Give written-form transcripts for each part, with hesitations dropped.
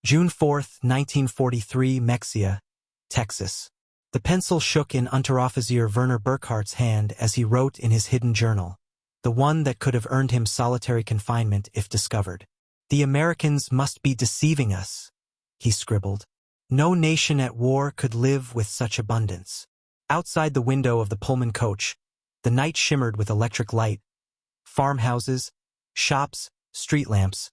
June 4, 1943, Mexia, Texas. The pencil shook in Unteroffizier Werner Burkhardt's hand as he wrote in his hidden journal, the one that could have earned him solitary confinement if discovered. "The Americans must be deceiving us," he scribbled. "No nation at war could live with such abundance." Outside the window of the Pullman coach, the night shimmered with electric light, farmhouses, shops, street lamps,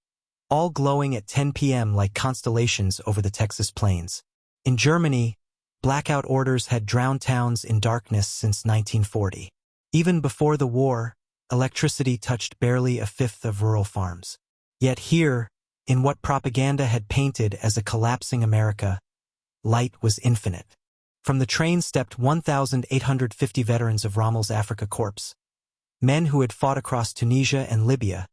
all glowing at 10 p.m. like constellations over the Texas plains. In Germany, blackout orders had drowned towns in darkness since 1940. Even before the war, electricity touched barely a fifth of rural farms. Yet here, in what propaganda had painted as a collapsing America, light was infinite. From the train stepped 1,850 veterans of Rommel's Afrika Korps, men who had fought across Tunisia and Libya,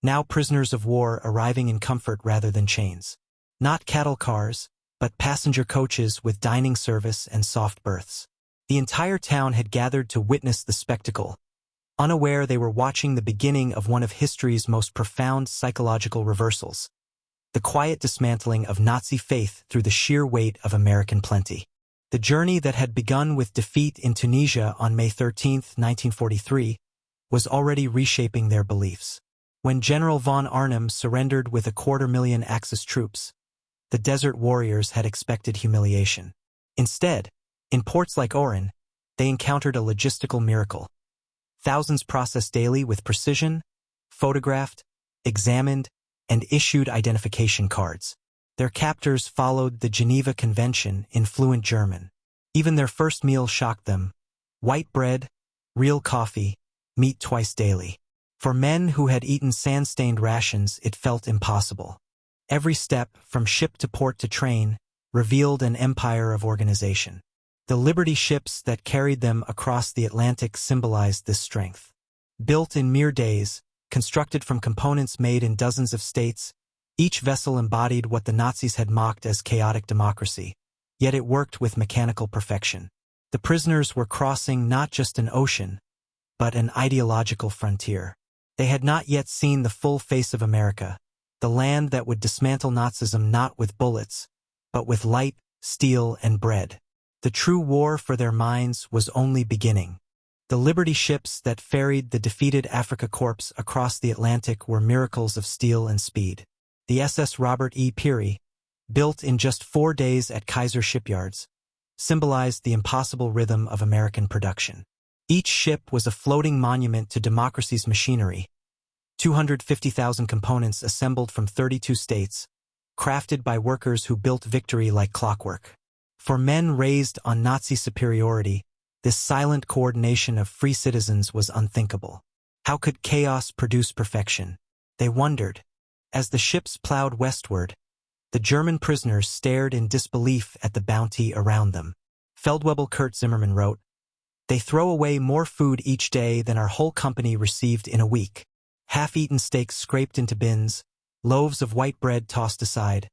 now prisoners of war arriving in comfort rather than chains. Not cattle cars, but passenger coaches with dining service and soft berths. The entire town had gathered to witness the spectacle, unaware they were watching the beginning of one of history's most profound psychological reversals, the quiet dismantling of Nazi faith through the sheer weight of American plenty. The journey that had begun with defeat in Tunisia on May 13, 1943, was already reshaping their beliefs. When General von Arnim surrendered with 250,000 Axis troops, the desert warriors had expected humiliation. Instead, in ports like Oran, they encountered a logistical miracle. Thousands processed daily with precision, photographed, examined, and issued identification cards. Their captors followed the Geneva Convention in fluent German. Even their first meal shocked them: white bread, real coffee, meat twice daily. For men who had eaten sand-stained rations, it felt impossible. Every step, from ship to port to train, revealed an empire of organization. The Liberty ships that carried them across the Atlantic symbolized this strength. Built in mere days, constructed from components made in dozens of states, each vessel embodied what the Nazis had mocked as chaotic democracy, yet it worked with mechanical perfection. The prisoners were crossing not just an ocean, but an ideological frontier. They had not yet seen the full face of America, the land that would dismantle Nazism not with bullets, but with light, steel, and bread. The true war for their minds was only beginning. The Liberty ships that ferried the defeated Afrika Korps across the Atlantic were miracles of steel and speed. The SS Robert E. Peary, built in just 4 days at Kaiser shipyards, symbolized the impossible rhythm of American production. Each ship was a floating monument to democracy's machinery, 250,000 components assembled from 32 states, crafted by workers who built victory like clockwork. For men raised on Nazi superiority, this silent coordination of free citizens was unthinkable. How could chaos produce perfection? They wondered. As the ships plowed westward, the German prisoners stared in disbelief at the bounty around them. Feldwebel Kurt Zimmermann wrote, "They throw away more food each day than our whole company received in a week. Half-eaten steaks scraped into bins, loaves of white bread tossed aside,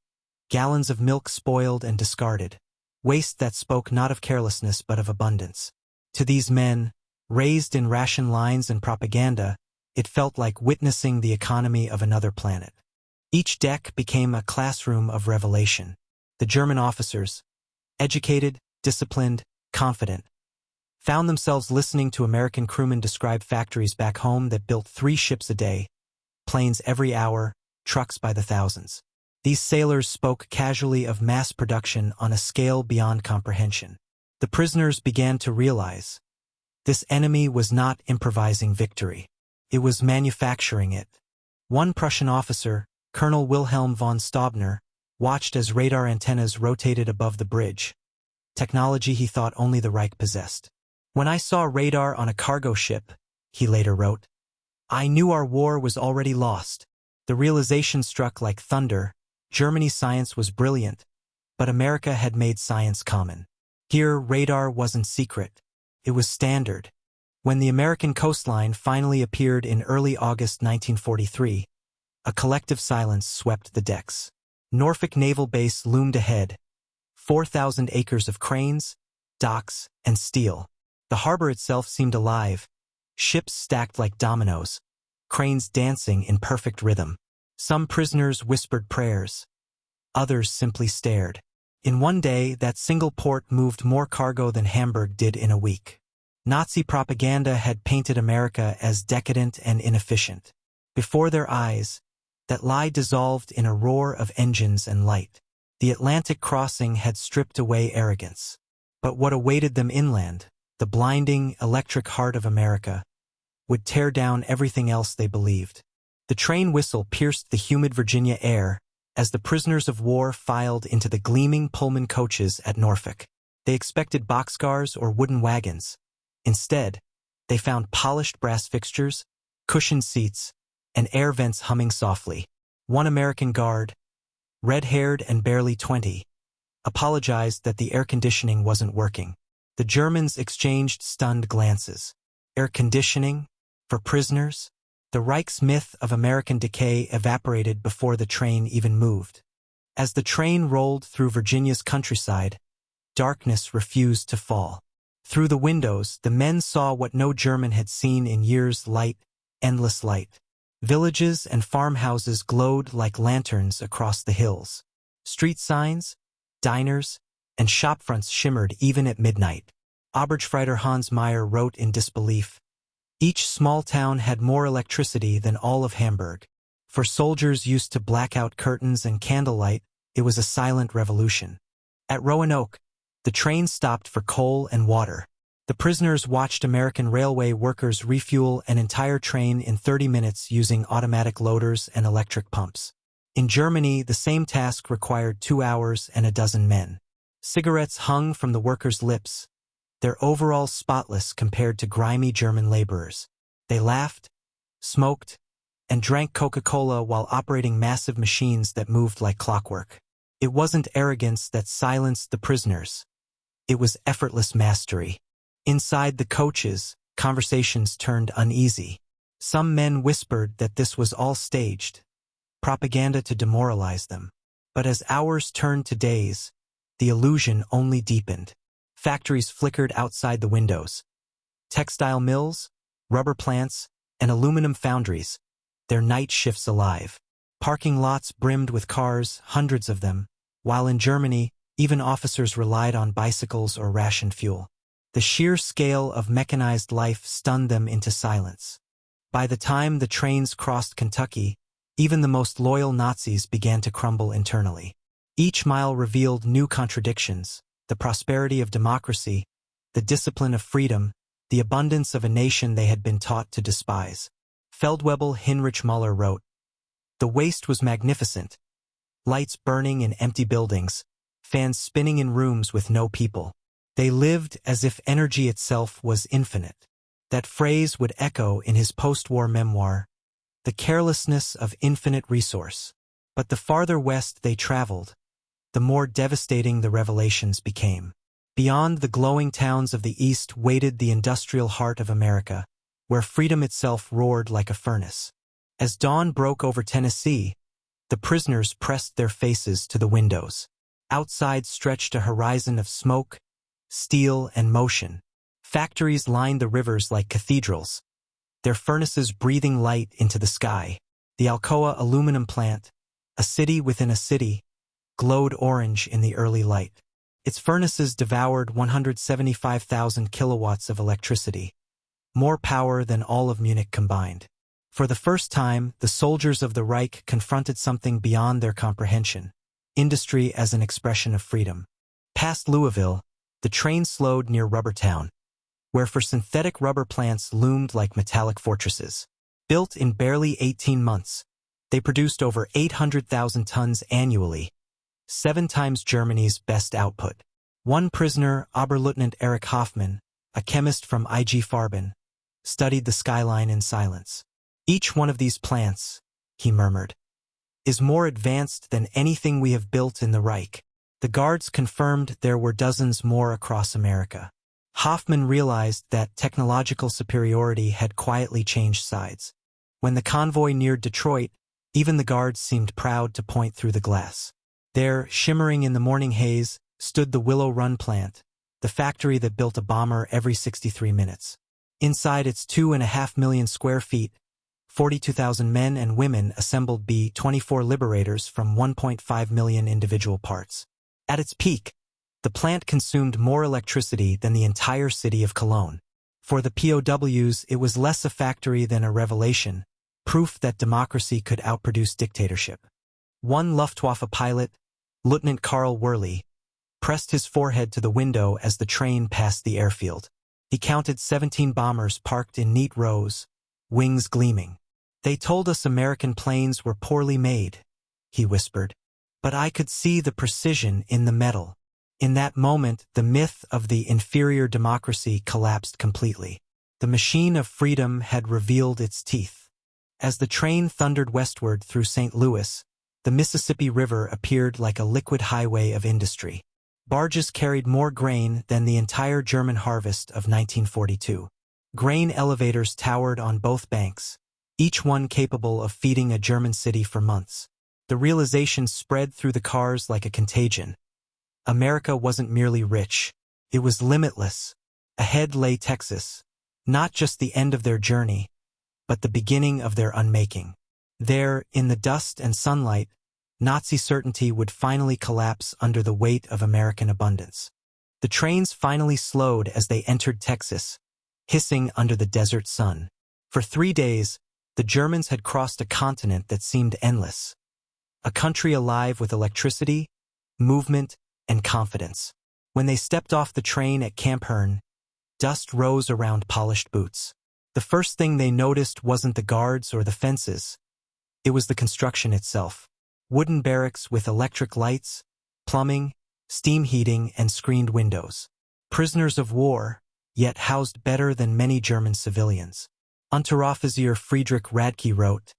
gallons of milk spoiled and discarded. Waste that spoke not of carelessness but of abundance." To these men, raised in ration lines and propaganda, it felt like witnessing the economy of another planet. Each deck became a classroom of revelation. The German officers, educated, disciplined, confident, found themselves listening to American crewmen describe factories back home that built 3 ships a day, planes every hour, trucks by the thousands. These sailors spoke casually of mass production on a scale beyond comprehension. The prisoners began to realize this enemy was not improvising victory. It was manufacturing it. One Prussian officer, Colonel Wilhelm von Staubner, watched as radar antennas rotated above the bridge, technology he thought only the Reich possessed. "When I saw radar on a cargo ship," he later wrote, "I knew our war was already lost." The realization struck like thunder. Germany's science was brilliant, but America had made science common. Here, radar wasn't secret. It was standard. When the American coastline finally appeared in early August 1943, a collective silence swept the decks. Norfolk Naval Base loomed ahead, 4,000 acres of cranes, docks, and steel. The harbor itself seemed alive, ships stacked like dominoes, cranes dancing in perfect rhythm. Some prisoners whispered prayers. Others simply stared. In one day, that single port moved more cargo than Hamburg did in a week. Nazi propaganda had painted America as decadent and inefficient. Before their eyes, that lie dissolved in a roar of engines and light. The Atlantic crossing had stripped away arrogance. But what awaited them inland, the blinding, electric heart of America, would tear down everything else they believed. The train whistle pierced the humid Virginia air as the prisoners of war filed into the gleaming Pullman coaches at Norfolk. They expected boxcars or wooden wagons. Instead, they found polished brass fixtures, cushioned seats, and air vents humming softly. One American guard, red-haired and barely 20, apologized that the air conditioning wasn't working. The Germans exchanged stunned glances. Air conditioning? For prisoners? The Reich's myth of American decay evaporated before the train even moved. As the train rolled through Virginia's countryside, darkness refused to fall. Through the windows, the men saw what no German had seen in years: light, endless light. Villages and farmhouses glowed like lanterns across the hills. Street signs, diners, and shopfronts shimmered even at midnight. Obergefreiter Hans Meyer wrote in disbelief, "Each small town had more electricity than all of Hamburg. For soldiers used to blackout curtains and candlelight, it was a silent revolution." At Roanoke, the train stopped for coal and water. The prisoners watched American railway workers refuel an entire train in 30 minutes using automatic loaders and electric pumps. In Germany, the same task required 2 hours and a dozen men. Cigarettes hung from the workers' lips, their overalls spotless compared to grimy German laborers. They laughed, smoked, and drank Coca-Cola while operating massive machines that moved like clockwork. It wasn't arrogance that silenced the prisoners. It was effortless mastery. Inside the coaches, conversations turned uneasy. Some men whispered that this was all staged, propaganda to demoralize them. But as hours turned to days, the illusion only deepened. Factories flickered outside the windows. Textile mills, rubber plants, and aluminum foundries, their night shifts alive. Parking lots brimmed with cars, hundreds of them, while in Germany, even officers relied on bicycles or rationed fuel. The sheer scale of mechanized life stunned them into silence. By the time the trains crossed Kentucky, even the most loyal Nazis began to crumble internally. Each mile revealed new contradictions: the prosperity of democracy, the discipline of freedom, the abundance of a nation they had been taught to despise. Feldwebel Heinrich Müller wrote, "The waste was magnificent. Lights burning in empty buildings, fans spinning in rooms with no people. They lived as if energy itself was infinite." That phrase would echo in his post-war memoir, "The Carelessness of Infinite Resource." But the farther west they traveled, the more devastating the revelations became. Beyond the glowing towns of the East waited the industrial heart of America, where freedom itself roared like a furnace. As dawn broke over Tennessee, the prisoners pressed their faces to the windows. Outside stretched a horizon of smoke, steel, and motion. Factories lined the rivers like cathedrals, their furnaces breathing light into the sky. The Alcoa aluminum plant, a city within a city, glowed orange in the early light. Its furnaces devoured 175,000 kilowatts of electricity, more power than all of Munich combined. For the first time, the soldiers of the Reich confronted something beyond their comprehension: industry as an expression of freedom. Past Louisville, the train slowed near Rubbertown, where for synthetic rubber plants loomed like metallic fortresses. Built in barely 18 months, they produced over 800,000 tons annually, 7 times Germany's best output. One prisoner, Oberleutnant Erich Hoffmann, a chemist from IG Farben, studied the skyline in silence. "Each one of these plants," he murmured, "is more advanced than anything we have built in the Reich." The guards confirmed there were dozens more across America. Hoffman realized that technological superiority had quietly changed sides. When the convoy neared Detroit, even the guards seemed proud to point through the glass. There, shimmering in the morning haze, stood the Willow Run plant, the factory that built a bomber every 63 minutes. Inside its 2.5 million square feet, 42,000 men and women assembled B-24 Liberators from 1.5 million individual parts. At its peak, the plant consumed more electricity than the entire city of Cologne. For the POWs, it was less a factory than a revelation, proof that democracy could outproduce dictatorship. One Luftwaffe pilot, Lieutenant Karl Worley, pressed his forehead to the window as the train passed the airfield. He counted 17 bombers parked in neat rows, wings gleaming. "They told us American planes were poorly made," he whispered. "But I could see the precision in the metal." In that moment, the myth of the inferior democracy collapsed completely. The machine of freedom had revealed its teeth. As the train thundered westward through St. Louis, the Mississippi River appeared like a liquid highway of industry. Barges carried more grain than the entire German harvest of 1942. Grain elevators towered on both banks, each one capable of feeding a German city for months. The realization spread through the cars like a contagion. America wasn't merely rich, it was limitless. Ahead lay Texas, not just the end of their journey, but the beginning of their unmaking. There, in the dust and sunlight, Nazi certainty would finally collapse under the weight of American abundance. The trains finally slowed as they entered Texas, hissing under the desert sun. For 3 days, the Germans had crossed a continent that seemed endless. A country alive with electricity, movement, and confidence. When they stepped off the train at Camp Hearn, dust rose around polished boots. The first thing they noticed wasn't the guards or the fences. It was the construction itself. Wooden barracks with electric lights, plumbing, steam heating, and screened windows. Prisoners of war, yet housed better than many German civilians. Unteroffizier Friedrich Radke wrote,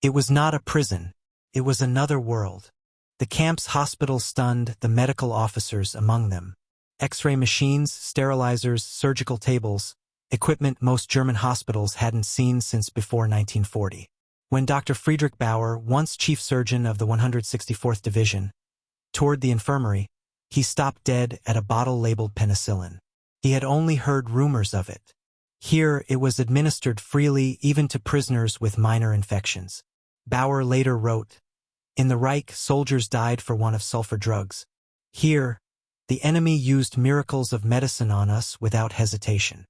"It was not a prison, it was another world." The camp's hospitals stunned the medical officers among them. X-ray machines, sterilizers, surgical tables, equipment most German hospitals hadn't seen since before 1940. When Dr. Friedrich Bauer, once chief surgeon of the 164th Division, toured the infirmary, he stopped dead at a bottle labeled penicillin. He had only heard rumors of it. Here, it was administered freely even to prisoners with minor infections. Bauer later wrote, "In the Reich, soldiers died for want of sulfur drugs. Here, the enemy used miracles of medicine on us without hesitation."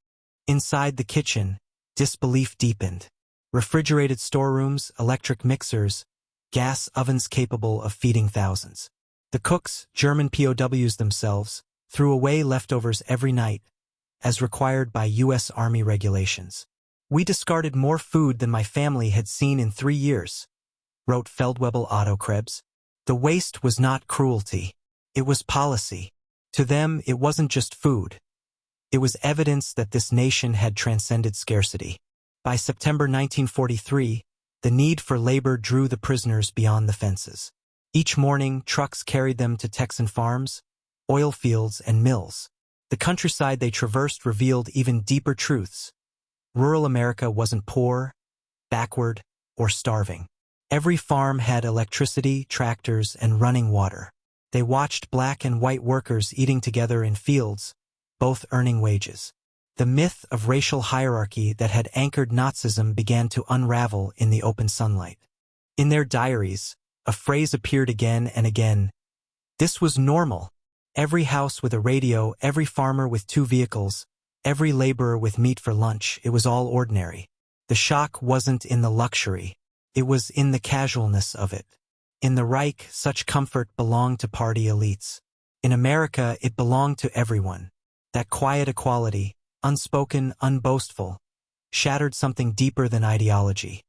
Inside the kitchen, disbelief deepened. Refrigerated storerooms, electric mixers, gas ovens capable of feeding thousands. The cooks, German POWs themselves, threw away leftovers every night, as required by U.S. Army regulations. "We discarded more food than my family had seen in 3 years," wrote Feldwebel Otto Krebs. The waste was not cruelty. It was policy. To them, it wasn't just food. It was evidence that this nation had transcended scarcity. By September 1943, the need for labor drew the prisoners beyond the fences. Each morning, trucks carried them to Texan farms, oil fields, and mills. The countryside they traversed revealed even deeper truths. Rural America wasn't poor, backward, or starving. Every farm had electricity, tractors, and running water. They watched black and white workers eating together in fields, both earning wages. The myth of racial hierarchy that had anchored Nazism began to unravel in the open sunlight. In their diaries, a phrase appeared again and again. This was normal. Every house with a radio, every farmer with 2 vehicles, every laborer with meat for lunch, it was all ordinary. The shock wasn't in the luxury. It was in the casualness of it. In the Reich, such comfort belonged to party elites. In America, it belonged to everyone. That quiet equality, unspoken, unboastful, shattered something deeper than ideology.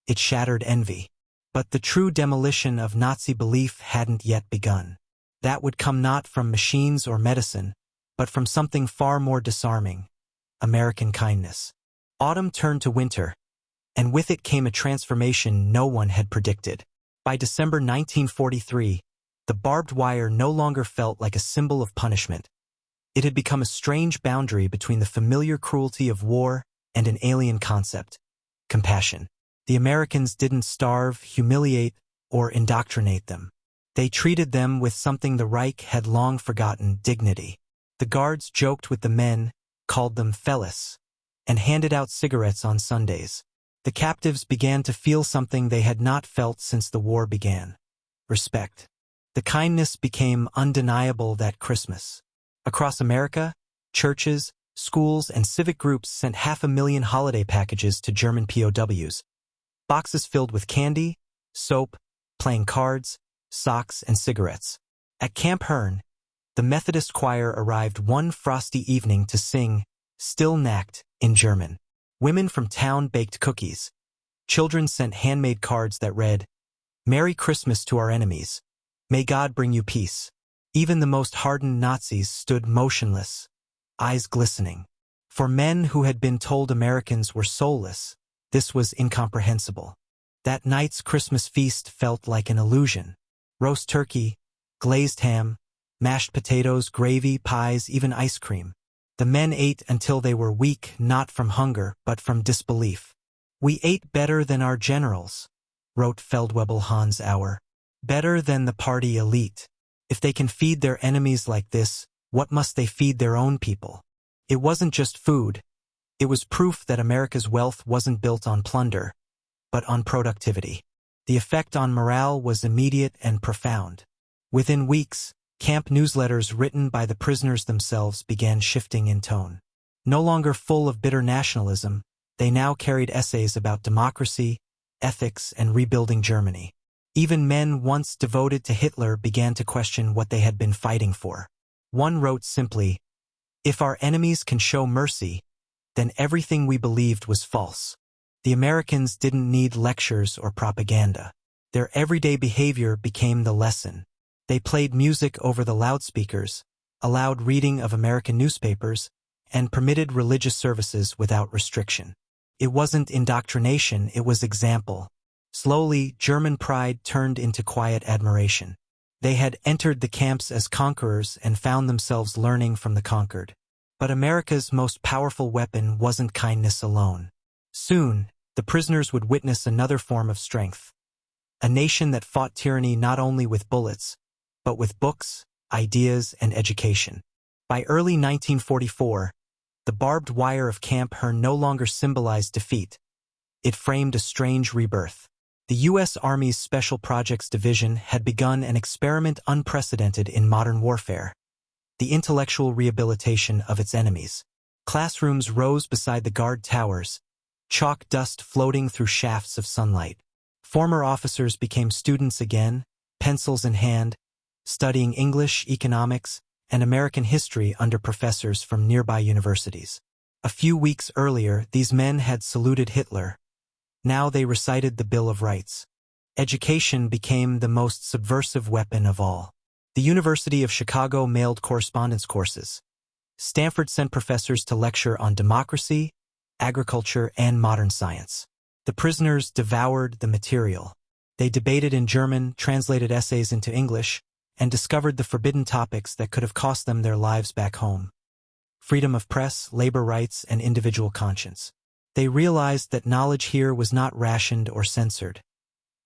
It shattered envy. But the true demolition of Nazi belief hadn't yet begun. That would come not from machines or medicine, but from something far more disarming: American kindness. Autumn turned to winter, and with it came a transformation no one had predicted. By December 1943, the barbed wire no longer felt like a symbol of punishment. It had become a strange boundary between the familiar cruelty of war and an alien concept: compassion. The Americans didn't starve, humiliate, or indoctrinate them. They treated them with something the Reich had long forgotten: dignity. The guards joked with the men, called them Fellas, and handed out cigarettes on Sundays. The captives began to feel something they had not felt since the war began: respect. The kindness became undeniable that Christmas. Across America, churches, schools, and civic groups sent 500,000 holiday packages to German POWs, boxes filled with candy, soap, playing cards, socks, and cigarettes. At Camp Hearn, the Methodist choir arrived one frosty evening to sing "Still Nacht" in German. Women from town baked cookies. Children sent handmade cards that read, "Merry Christmas to our enemies. May God bring you peace." Even the most hardened Nazis stood motionless, eyes glistening. For men who had been told Americans were soulless, this was incomprehensible. That night's Christmas feast felt like an illusion. Roast turkey, glazed ham, mashed potatoes, gravy, pies, even ice cream. The men ate until they were weak, not from hunger, but from disbelief. "We ate better than our generals," wrote Feldwebel Hans Auer. "Better than the party elite. If they can feed their enemies like this, what must they feed their own people?" It wasn't just food. It was proof that America's wealth wasn't built on plunder, but on productivity. The effect on morale was immediate and profound. Within weeks, camp newsletters written by the prisoners themselves began shifting in tone. No longer full of bitter nationalism, they now carried essays about democracy, ethics, and rebuilding Germany. Even men once devoted to Hitler began to question what they had been fighting for. One wrote simply, "If our enemies can show mercy, then everything we believed was false." The Americans didn't need lectures or propaganda. Their everyday behavior became the lesson. They played music over the loudspeakers, allowed reading of American newspapers, and permitted religious services without restriction. It wasn't indoctrination, it was example. Slowly, German pride turned into quiet admiration. They had entered the camps as conquerors and found themselves learning from the conquered. But America's most powerful weapon wasn't kindness alone. Soon, the prisoners would witness another form of strength. A nation that fought tyranny not only with bullets, but with books, ideas, and education. By early 1944, the barbed wire of Camp Hearn no longer symbolized defeat. It framed a strange rebirth. The U.S. Army's Special Projects Division had begun an experiment unprecedented in modern warfare: the intellectual rehabilitation of its enemies. Classrooms rose beside the guard towers, chalk dust floating through shafts of sunlight. Former officers became students again, pencils in hand, studying English, economics, and American history under professors from nearby universities. A few weeks earlier, these men had saluted Hitler. Now they recited the Bill of Rights. Education became the most subversive weapon of all. The University of Chicago mailed correspondence courses. Stanford sent professors to lecture on democracy, agriculture, and modern science. The prisoners devoured the material. They debated in German, translated essays into English, and discovered the forbidden topics that could have cost them their lives back home: freedom of press, labor rights, and individual conscience. They realized that knowledge here was not rationed or censored.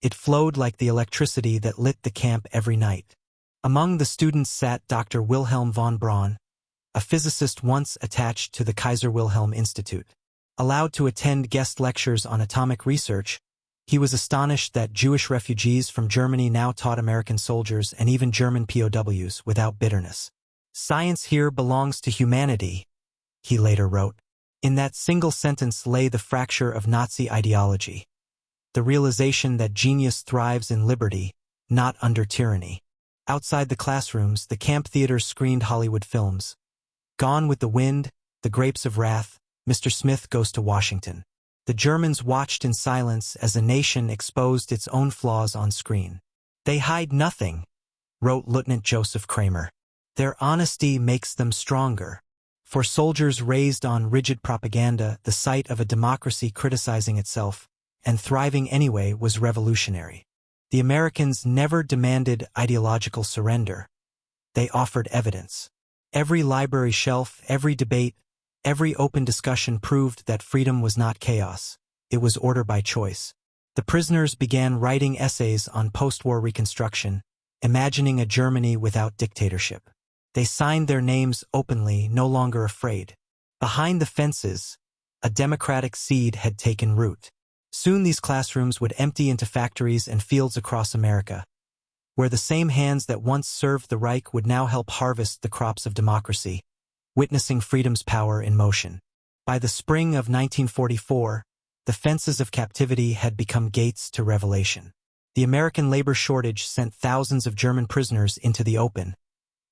It flowed like the electricity that lit the camp every night. Among the students sat Dr. Wilhelm von Braun, a physicist once attached to the Kaiser Wilhelm Institute. Allowed to attend guest lectures on atomic research, he was astonished that Jewish refugees from Germany now taught American soldiers and even German POWs without bitterness. "Science here belongs to humanity," he later wrote. In that single sentence lay the fracture of Nazi ideology. The realization that genius thrives in liberty, not under tyranny. Outside the classrooms, the camp theaters screened Hollywood films. Gone with the Wind, The Grapes of Wrath, Mr. Smith Goes to Washington. The Germans watched in silence as a nation exposed its own flaws on screen. "They hide nothing," wrote Lieutenant Joseph Kramer. "Their honesty makes them stronger." For soldiers raised on rigid propaganda, the sight of a democracy criticizing itself, and thriving anyway, was revolutionary. The Americans never demanded ideological surrender. They offered evidence. Every library shelf, every debate, every open discussion proved that freedom was not chaos. It was order by choice. The prisoners began writing essays on post-war reconstruction, imagining a Germany without dictatorship. They signed their names openly, no longer afraid. Behind the fences, a democratic seed had taken root. Soon these classrooms would empty into factories and fields across America, where the same hands that once served the Reich would now help harvest the crops of democracy, witnessing freedom's power in motion. By the spring of 1944, the fences of captivity had become gates to revelation. The American labor shortage sent thousands of German prisoners into the open,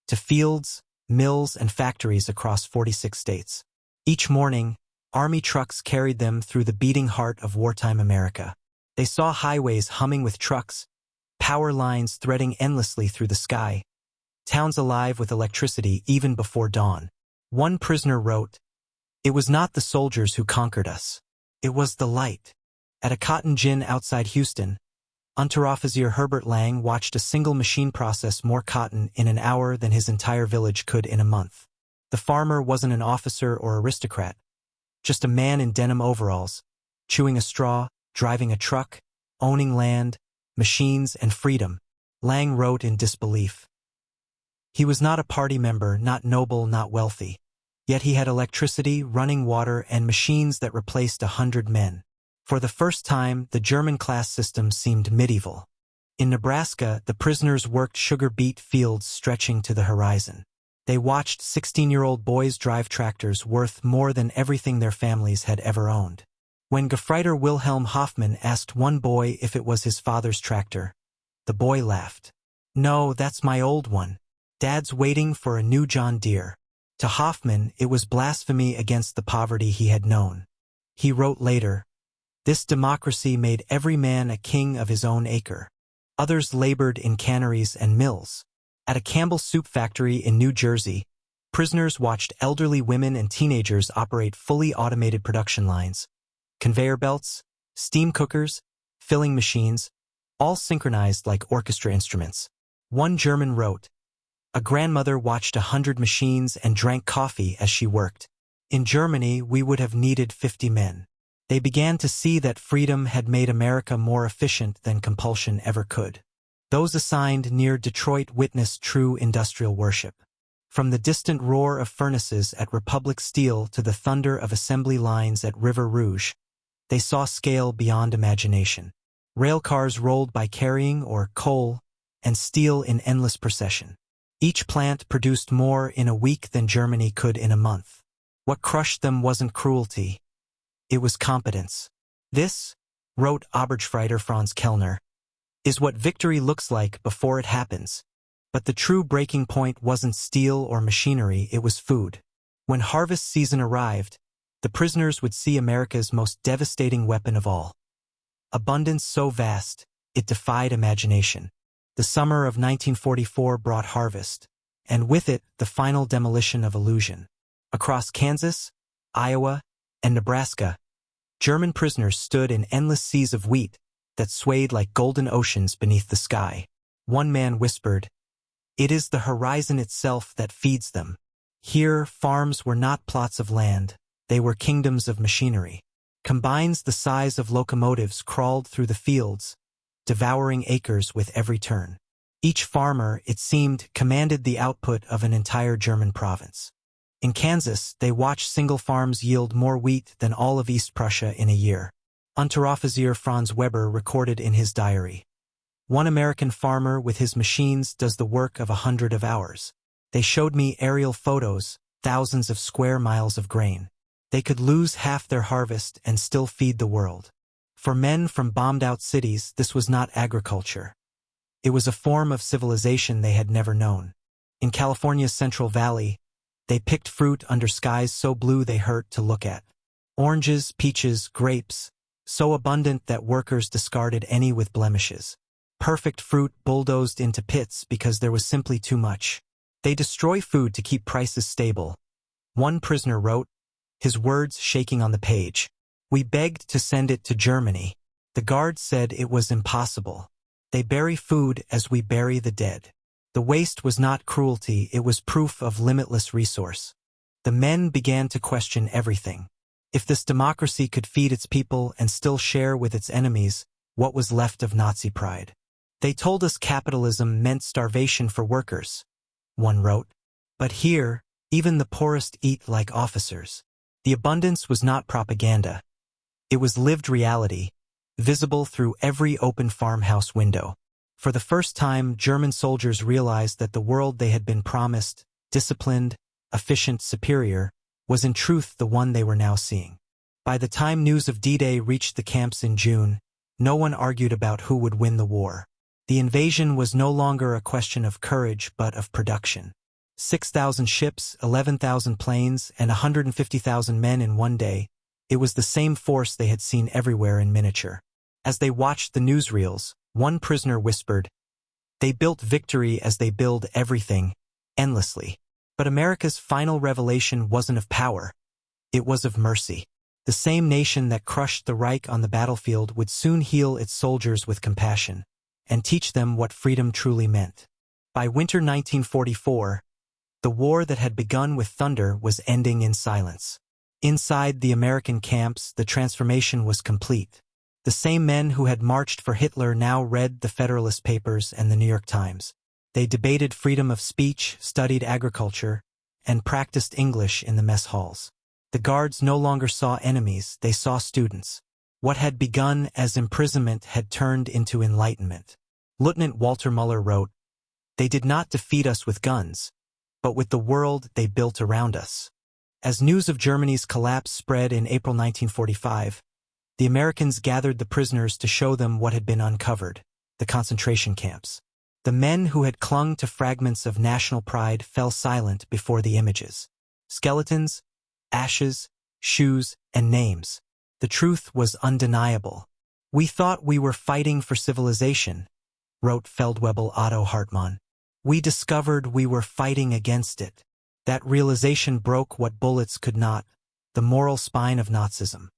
to fields, mills, and factories across 46 states. Each morning, army trucks carried them through the beating heart of wartime America. They saw highways humming with trucks, power lines threading endlessly through the sky, towns alive with electricity even before dawn. One prisoner wrote, "It was not the soldiers who conquered us. It was the light." At a cotton gin outside Houston, Unteroffizier Herbert Lang watched a single machine process more cotton in an hour than his entire village could in a month. The farmer wasn't an officer or aristocrat, just a man in denim overalls, chewing a straw, driving a truck, owning land, machines, and freedom. Lang wrote in disbelief. He was not a party member, not noble, not wealthy. Yet he had electricity, running water, and machines that replaced 100 men. For the first time, the German class system seemed medieval. In Nebraska, the prisoners worked sugar beet fields stretching to the horizon. They watched 16-year-old boys drive tractors worth more than everything their families had ever owned. When Gefreiter Wilhelm Hoffmann asked one boy if it was his father's tractor, the boy laughed. "No, that's my old one. Dad's waiting for a new John Deere." To Hoffmann, it was blasphemy against the poverty he had known. He wrote later, "This democracy made every man a king of his own acre." Others labored in canneries and mills. At a Campbell soup factory in New Jersey, prisoners watched elderly women and teenagers operate fully automated production lines. Conveyor belts, steam cookers, filling machines, all synchronized like orchestra instruments. One German wrote, "A grandmother watched 100 machines and drank coffee as she worked. In Germany, we would have needed 50 men." They began to see that freedom had made America more efficient than compulsion ever could. Those assigned near Detroit witnessed true industrial worship. From the distant roar of furnaces at Republic Steel to the thunder of assembly lines at River Rouge, they saw scale beyond imagination. Rail cars rolled by carrying or coal and steel in endless procession. Each plant produced more in a week than Germany could in a month. What crushed them wasn't cruelty. It was competence. "This," wrote Obergefreiter Franz Kellner, "is what victory looks like before it happens." But the true breaking point wasn't steel or machinery, it was food. When harvest season arrived, the prisoners would see America's most devastating weapon of all. Abundance so vast, it defied imagination. The summer of 1944 brought harvest, and with it, the final demolition of illusion. Across Kansas, Iowa, and Nebraska, German prisoners stood in endless seas of wheat that swayed like golden oceans beneath the sky. One man whispered, "It is the horizon itself that feeds them." Here, farms were not plots of land, they were kingdoms of machinery. Combines the size of locomotives crawled through the fields, devouring acres with every turn. Each farmer, it seemed, commanded the output of an entire German province. In Kansas, they watched single farms yield more wheat than all of East Prussia in a year. Unteroffizier Franz Weber recorded in his diary, "One American farmer with his machines does the work of 100 of ours. They showed me aerial photos, thousands of square miles of grain. They could lose half their harvest and still feed the world." For men from bombed-out cities, this was not agriculture. It was a form of civilization they had never known. In California's Central Valley, they picked fruit under skies so blue they hurt to look at. Oranges, peaches, grapes, so abundant that workers discarded any with blemishes. Perfect fruit bulldozed into pits because there was simply too much. They destroy food to keep prices stable. One prisoner wrote, his words shaking on the page, "We begged to send it to Germany. The guards said it was impossible. They bury food as we bury the dead." The waste was not cruelty, it was proof of limitless resource. The men began to question everything. If this democracy could feed its people and still share with its enemies, what was left of Nazi pride? "They told us capitalism meant starvation for workers," one wrote. "But here, even the poorest eat like officers." The abundance was not propaganda. It was lived reality, visible through every open farmhouse window. For the first time, German soldiers realized that the world they had been promised, disciplined, efficient, superior, was in truth the one they were now seeing. By the time news of D-Day reached the camps in June, no one argued about who would win the war. The invasion was no longer a question of courage but of production. 6,000 ships, 11,000 planes, and 150,000 men in one day, it was the same force they had seen everywhere in miniature. As they watched the newsreels, one prisoner whispered, "They built victory as they build everything, endlessly." But America's final revelation wasn't of power. It was of mercy. The same nation that crushed the Reich on the battlefield would soon heal its soldiers with compassion and teach them what freedom truly meant. By winter 1944, the war that had begun with thunder was ending in silence. Inside the American camps, the transformation was complete. The same men who had marched for Hitler now read the Federalist Papers and the New York Times. They debated freedom of speech, studied agriculture, and practiced English in the mess halls. The guards no longer saw enemies, they saw students. What had begun as imprisonment had turned into enlightenment. Lieutenant Walter Muller wrote, "They did not defeat us with guns, but with the world they built around us." As news of Germany's collapse spread in April 1945, the Americans gathered the prisoners to show them what had been uncovered, the concentration camps. The men who had clung to fragments of national pride fell silent before the images. Skeletons, ashes, shoes, and names. The truth was undeniable. "We thought we were fighting for civilization," wrote Feldwebel Otto Hartmann. "We discovered we were fighting against it." That realization broke what bullets could not, the moral spine of Nazism.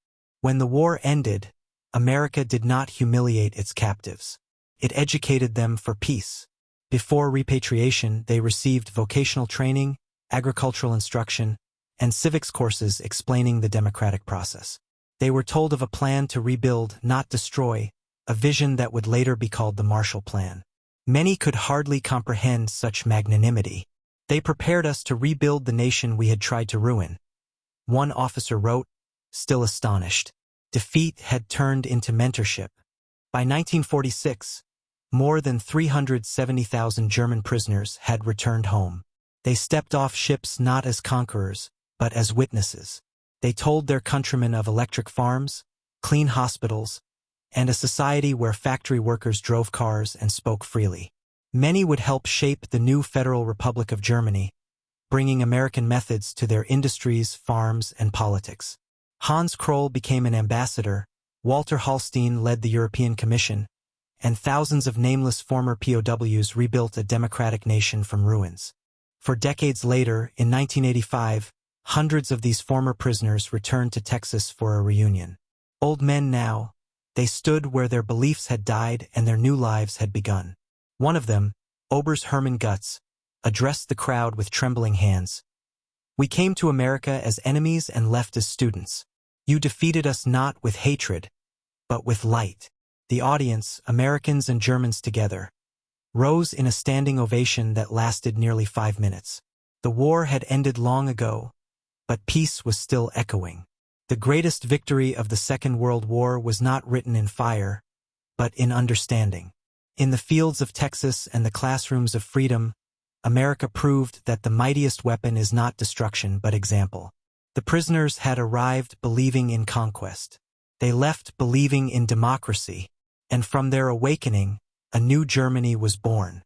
When the war ended, America did not humiliate its captives. It educated them for peace. Before repatriation, they received vocational training, agricultural instruction, and civics courses explaining the democratic process. They were told of a plan to rebuild, not destroy, a vision that would later be called the Marshall Plan. Many could hardly comprehend such magnanimity. "They prepared us to rebuild the nation we had tried to ruin," one officer wrote, still astonished. Defeat had turned into mentorship. By 1946, more than 370,000 German prisoners had returned home. They stepped off ships not as conquerors, but as witnesses. They told their countrymen of electric farms, clean hospitals, and a society where factory workers drove cars and spoke freely. Many would help shape the new Federal Republic of Germany, bringing American methods to their industries, farms, and politics. Hans Kroll became an ambassador, Walter Hallstein led the European Commission, and thousands of nameless former POWs rebuilt a democratic nation from ruins. For decades later, in 1985, hundreds of these former prisoners returned to Texas for a reunion. Old men now, they stood where their beliefs had died and their new lives had begun. One of them, Oberst Hermann Gutz, addressed the crowd with trembling hands. "We came to America as enemies and left as students. You defeated us not with hatred, but with light." The audience, Americans and Germans together, rose in a standing ovation that lasted nearly 5 minutes. The war had ended long ago, but peace was still echoing. The greatest victory of the Second World War was not written in fire, but in understanding. In the fields of Texas and the classrooms of freedom, America proved that the mightiest weapon is not destruction but example. The prisoners had arrived believing in conquest. They left believing in democracy, and from their awakening, a new Germany was born.